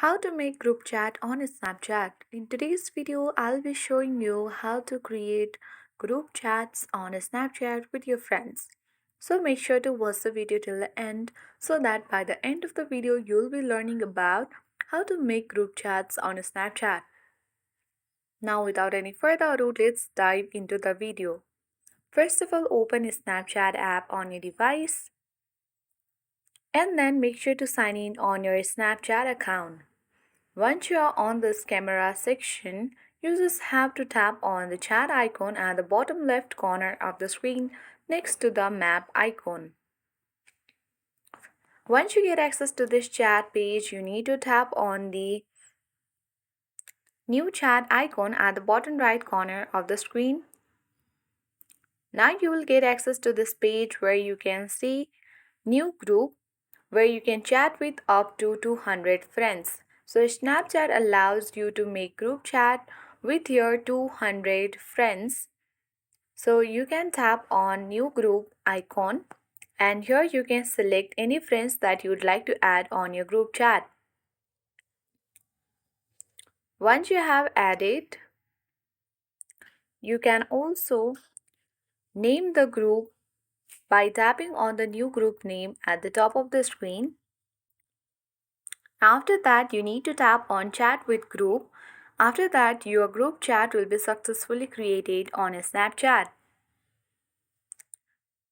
How to make group chat on Snapchat. In today's video, I'll be showing you how to create group chats on Snapchat with your friends. So make sure to watch the video till the end so that by the end of the video, you'll be learning about how to make group chats on Snapchat. Now without any further ado, let's dive into the video. First of all, open a Snapchat app on your device and then make sure to sign in on your Snapchat account. Once you are on this camera section, users have to tap on the chat icon at the bottom left corner of the screen next to the map icon. Once you get access to this chat page, you need to tap on the new chat icon at the bottom right corner of the screen. Now you will get access to this page where you can see new group where you can chat with up to 200 friends. So Snapchat allows you to make group chat with your 200 friends. So you can tap on new group icon and here you can select any friends that you would like to add on your group chat. Once you have added, you can also name the group by tapping on the new group name at the top of the screen. After that, you need to tap on chat with group. After that, your group chat will be successfully created on a Snapchat.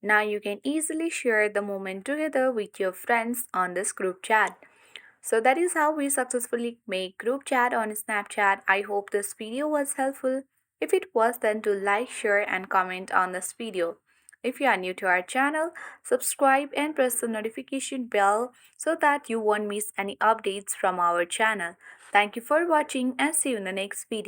Now you can easily share the moment together with your friends on this group chat. So that is how we successfully make group chat on Snapchat. I hope this video was helpful. If it was, then to like, share and comment on this video. If you are new to our channel, subscribe and press the notification bell so that you won't miss any updates from our channel. Thank you for watching and see you in the next video.